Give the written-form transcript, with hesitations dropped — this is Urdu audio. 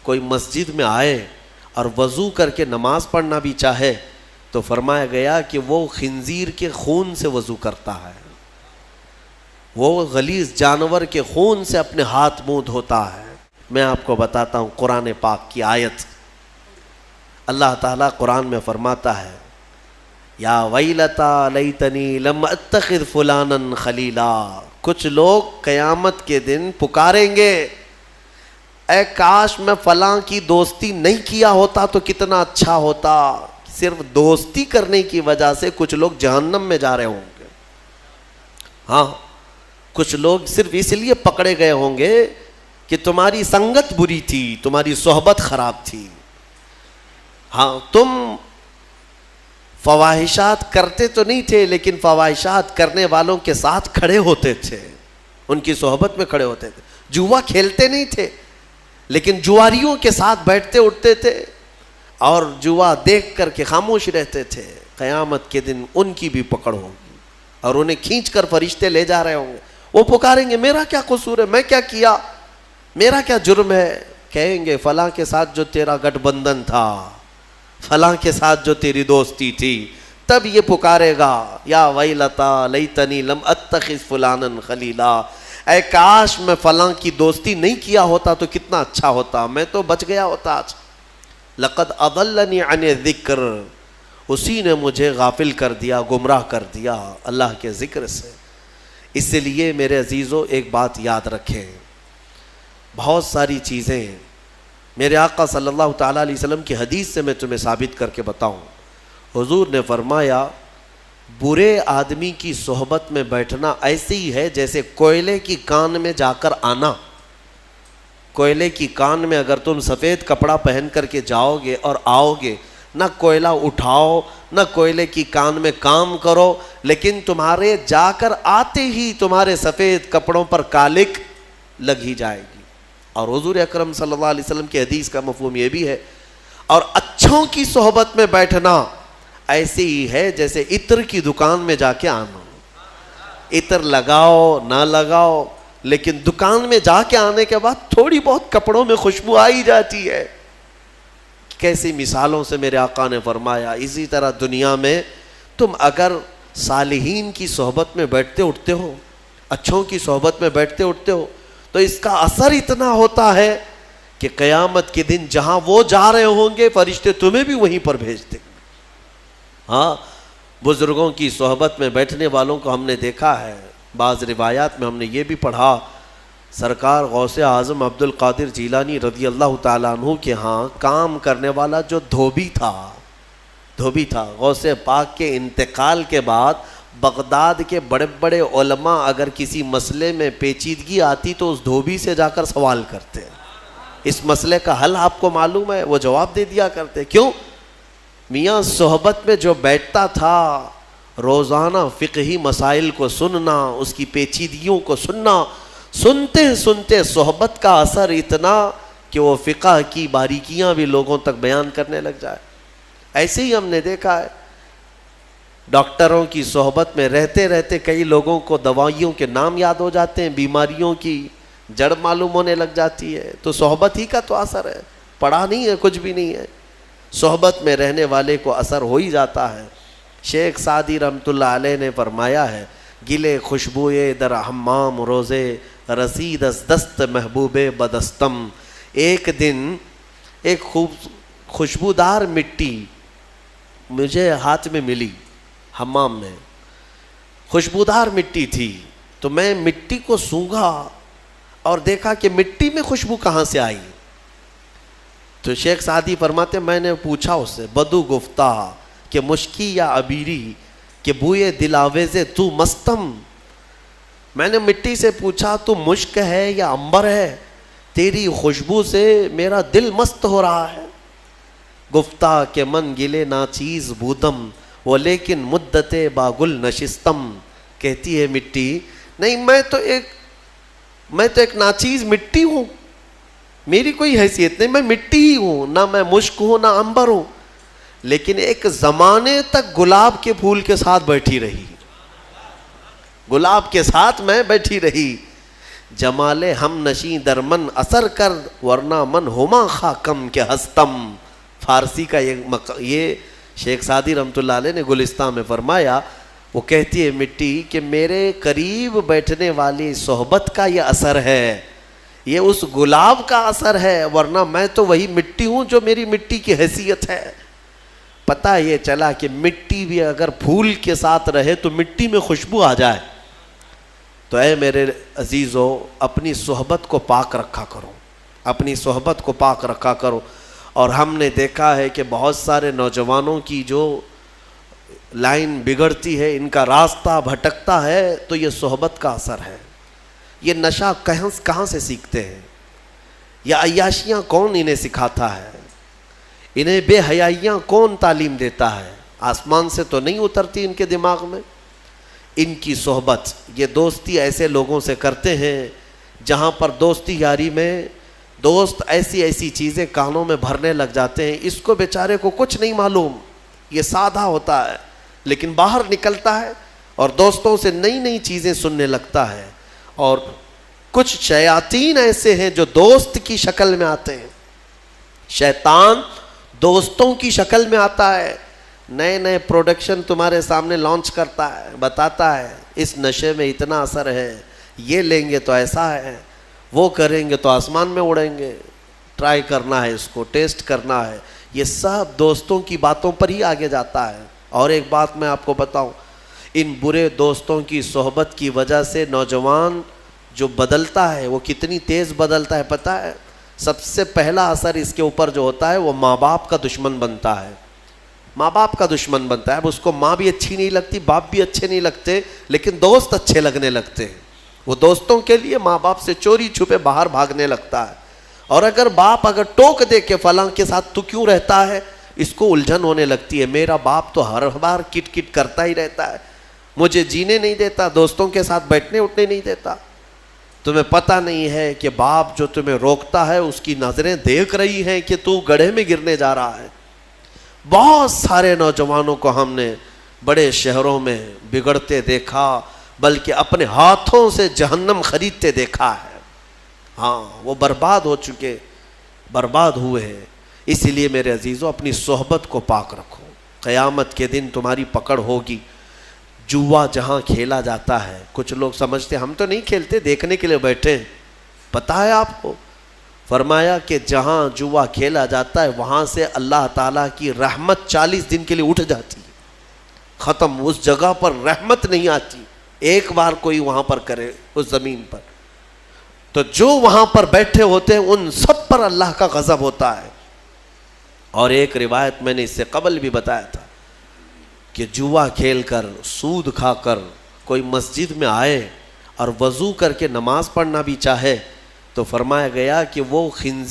کوئی مسجد میں آئے اور وضو کر کے نماز پڑھنا بھی چاہے تو فرمایا گیا کہ وہ خنزیر کے خون سے وضو کرتا ہے، وہ غلیظ جانور کے خون سے اپنے ہاتھ منہ دھوتا ہے۔ میں آپ کو بتاتا ہوں قرآن پاک کی آیت، اللہ تعالیٰ قرآن میں فرماتا ہے یا ویلتا لیتنی لم اتخذ فلانا خلیلا۔ کچھ لوگ قیامت کے دن پکاریں گے اے کاش میں فلاں کی دوستی نہیں کیا ہوتا تو کتنا اچھا ہوتا۔ صرف دوستی کرنے کی وجہ سے کچھ لوگ جہنم میں جا رہے ہوں گے۔ ہاں، کچھ لوگ صرف اس لیے پکڑے گئے ہوں گے کہ تمہاری سنگت بری تھی، تمہاری صحبت خراب تھی۔ ہاں، تم فواہشات کرتے تو نہیں تھے لیکن فواہشات کرنے والوں کے ساتھ کھڑے ہوتے تھے، ان کی صحبت میں کھڑے ہوتے تھے۔ جوا کھیلتے نہیں تھے لیکن جواریوں کے ساتھ بیٹھتے اٹھتے تھے اور جوا دیکھ کر کے خاموش رہتے تھے۔ قیامت کے دن ان کی بھی پکڑ ہوگی اور انہیں کھینچ کر فرشتے لے جا رہے ہوں گے۔ وہ پکاریں گے میرا کیا قصور ہے، میں کیا کیا، میرا کیا جرم ہے؟ کہیں گے فلاں کے ساتھ جو تیرا گٹھ بندھن تھا، فلاں کے ساتھ جو تیری دوستی تھی۔ تب یہ پکارے گا یا ویلتا لیتنی لم اتخذ فلانا خلیلا، اے کاش میں فلاں کی دوستی نہیں کیا ہوتا تو کتنا اچھا ہوتا، میں تو بچ گیا ہوتا آج۔ لقد اضلنی عن الذکر، اسی نے مجھے غافل کر دیا، گمراہ کر دیا اللہ کے ذکر سے۔ اس لیے میرے عزیزو ایک بات یاد رکھیں، بہت ساری چیزیں میرے آقا صلی اللہ تعالیٰ علیہ وسلم کی حدیث سے میں تمہیں ثابت کر کے بتاؤں۔ حضور نے فرمایا برے آدمی کی صحبت میں بیٹھنا ایسے ہی ہے جیسے کوئلے کی کان میں جا کر آنا۔ کوئلے کی کان میں اگر تم سفید کپڑا پہن کر کے جاؤ گے اور آؤ گے، نہ کوئلہ اٹھاؤ نہ کوئلے کی کان میں کام کرو، لیکن تمہارے جا کر آتے ہی تمہارے سفید کپڑوں پر کالک لگ ہی جائے گی۔ اور حضور اکرم صلی اللہ علیہ وسلم کی حدیث کا مفہوم یہ بھی ہے۔ اور اچھوں کی صحبت میں بیٹھنا ایسے ہی ہے جیسے عطر کی دکان میں جا کے آنا۔ عطر لگاؤ نہ لگاؤ لیکن دکان میں جا کے آنے کے بعد تھوڑی بہت کپڑوں میں خوشبو آئی جاتی ہے۔ کیسی مثالوں سے میرے آقا نے فرمایا۔ اسی طرح دنیا میں تم اگر صالحین کی صحبت میں بیٹھتے اٹھتے ہو، اچھوں کی صحبت میں بیٹھتے اٹھتے ہو، تو اس کا اثر اتنا ہوتا ہے کہ قیامت کے دن جہاں وہ جا رہے ہوں گے فرشتے تمہیں بھی وہیں پر بھیج دیں گے۔ ہاں، بزرگوں کی صحبت میں بیٹھنے والوں کو ہم نے دیکھا ہے۔ بعض روایات میں ہم نے یہ بھی پڑھا، سرکار غوث اعظم عبد القادر جیلانی رضی اللہ تعالیٰ عنہ کے ہاں کام کرنے والا جو دھوبی تھا، غوث پاک کے انتقال کے بعد بغداد کے بڑے بڑے علماء اگر کسی مسئلے میں پیچیدگی آتی تو اس دھوبی سے جا کر سوال کرتے، اس مسئلے کا حل آپ کو معلوم ہے؟ وہ جواب دے دیا کرتے۔ کیوں؟ میاں صحبت میں جو بیٹھتا تھا، روزانہ فقہی مسائل کو سننا، اس کی پیچیدگیوں کو سننا، سنتے سنتے صحبت کا اثر اتنا کہ وہ فقہ کی باریکیاں بھی لوگوں تک بیان کرنے لگ جائے۔ ایسے ہی ہم نے دیکھا ہے، ڈاکٹروں کی صحبت میں رہتے رہتے کئی لوگوں کو دوائیوں کے نام یاد ہو جاتے ہیں، بیماریوں کی جڑ معلوم ہونے لگ جاتی ہے۔ تو صحبت ہی کا تو اثر ہے، پڑھا نہیں ہے، کچھ بھی نہیں ہے، صحبت میں رہنے والے کو اثر ہو ہی جاتا ہے۔ شیخ سعدی رحمۃ اللہ علیہ نے فرمایا ہے، گلے خوشبوئے در حمام روزے رسید از دست محبوب بدستم۔ ایک دن ایک خوشبودار مٹی مجھے ہاتھ میں ملی، حمام میں خوشبودار مٹی تھی، تو میں مٹی کو سونگھا اور دیکھا کہ مٹی میں خوشبو کہاں سے آئی۔ تو شیخ سعدی فرماتے میں نے پوچھا اس سے، بدو گفتہ کہ مشکی یا عبیری کہ بوئے دل آویزے تو مستم۔ میں نے مٹی سے پوچھا تو مشک ہے یا عنبر ہے، تیری خوشبو سے میرا دل مست ہو رہا ہے۔ گفتہ کہ من گلے ناچیز بودم وہ لیکن مدت باگل نشستم۔ کہتی ہے مٹی، نہیں میں تو ایک ناچیز مٹی ہوں، میری کوئی حیثیت نہیں، میں مٹی ہی ہوں، نہ میں مشک ہوں نہ عنبر ہوں، لیکن ایک زمانے تک گلاب کے پھول کے ساتھ بیٹھی رہی، گلاب کے ساتھ میں بیٹھی رہی، جمال ہم نشیں در من اثر کر ورنہ من ہما خاکم کے ہستم. فارسی کا یہ شیخ سعدی رحمۃ اللہ علیہ نے گلستان میں فرمایا. وہ کہتی ہے مٹی کہ میرے قریب بیٹھنے والی صحبت کا یہ اثر ہے, یہ اس گلاب کا اثر ہے, ورنہ میں تو وہی مٹی ہوں جو میری مٹی کی حیثیت ہے. پتہ یہ چلا کہ مٹی بھی اگر پھول کے ساتھ رہے تو مٹی میں خوشبو آ جائے. تو اے میرے عزیزو, اپنی صحبت کو پاک رکھا کرو, اپنی صحبت کو پاک رکھا کرو. اور ہم نے دیکھا ہے کہ بہت سارے نوجوانوں کی جو لائن بگڑتی ہے, ان کا راستہ بھٹکتا ہے, تو یہ صحبت کا اثر ہے. یہ نشہ کہاں سے سیکھتے ہیں, یا عیاشیاں کون انہیں سکھاتا ہے, انہیں بے حیائیاں کون تعلیم دیتا ہے؟ آسمان سے تو نہیں اترتی ان کے دماغ میں. ان کی صحبت, یہ دوستی ایسے لوگوں سے کرتے ہیں جہاں پر دوستی یاری میں دوست ایسی چیزیں کانوں میں بھرنے لگ جاتے ہیں, اس کو بیچارے کو کچھ نہیں معلوم, یہ سادہ ہوتا ہے, لیکن باہر نکلتا ہے اور دوستوں سے نئی چیزیں سننے لگتا ہے. اور کچھ شیاطین ایسے ہیں جو دوست کی شکل میں آتے ہیں. شیطان دوستوں کی شکل میں آتا ہے, نئے پروڈکشن تمہارے سامنے لانچ کرتا ہے, بتاتا ہے اس نشے میں اتنا اثر ہے, یہ لیں گے تو ایسا ہے, وہ کریں گے تو آسمان میں اڑیں گے, ٹرائی کرنا ہے, اس کو ٹیسٹ کرنا ہے. یہ سب دوستوں کی باتوں پر ہی آگے جاتا ہے. اور ایک بات میں آپ کو بتاؤں, ان برے دوستوں کی صحبت کی وجہ سے نوجوان جو بدلتا ہے وہ کتنی تیز بدلتا ہے پتہ ہے؟ سب سے پہلا اثر اس کے اوپر جو ہوتا ہے وہ ماں باپ کا دشمن بنتا ہے. ماں باپ کا دشمن بنتا ہے. اب اس کو ماں بھی اچھی نہیں لگتی, باپ بھی اچھے نہیں لگتے, لیکن دوست اچھے لگنے لگتے ہیں. وہ دوستوں کے لیے ماں باپ سے چوری چھپے باہر بھاگنے لگتا ہے. اور اگر باپ ٹوک دے کہ فلاں کے ساتھ تو کیوں رہتا ہے, اس کو الجھن ہونے لگتی ہے, میرا باپ تو ہر بار کٹ کٹ کرتا ہی رہتا ہے, مجھے جینے نہیں دیتا, دوستوں کے ساتھ بیٹھنے اٹھنے نہیں دیتا. تمہیں پتہ نہیں ہے کہ باپ جو تمہیں روکتا ہے اس کی نظریں دیکھ رہی ہیں کہ تو گڑھے میں گرنے جا رہا ہے. بہت سارے نوجوانوں کو ہم نے بڑے شہروں میں بگڑتے دیکھا, بلکہ اپنے ہاتھوں سے جہنم خریدتے دیکھا ہے. ہاں, وہ برباد ہو چکے, برباد ہوئے ہیں. اس لیے میرے عزیزوں, اپنی صحبت کو پاک رکھو. قیامت کے دن تمہاری پکڑ ہوگی. جوا جہاں کھیلا جاتا ہے, کچھ لوگ سمجھتے ہم تو نہیں کھیلتے, دیکھنے کے لیے بیٹھے ہیں. پتہ ہے آپ کو, فرمایا کہ جہاں جوا کھیلا جاتا ہے وہاں سے اللہ تعالیٰ کی رحمت 40 دن کے لیے اٹھ جاتی ہے, ختم. اس جگہ پر رحمت نہیں آتی. ایک بار کوئی وہاں پر کرے اس زمین پر, تو جو وہاں پر بیٹھے ہوتے ہیں ان سب پر اللہ کا غضب ہوتا ہے. اور ایک روایت میں نے اس سے قبل بھی بتایا تھا کہ جوا کھیل کر, سود کھا کر کوئی مسجد میں آئے اور وضو کر کے نماز پڑھنا بھی چاہے, تو فرمایا گیا کہ وہ خنزیر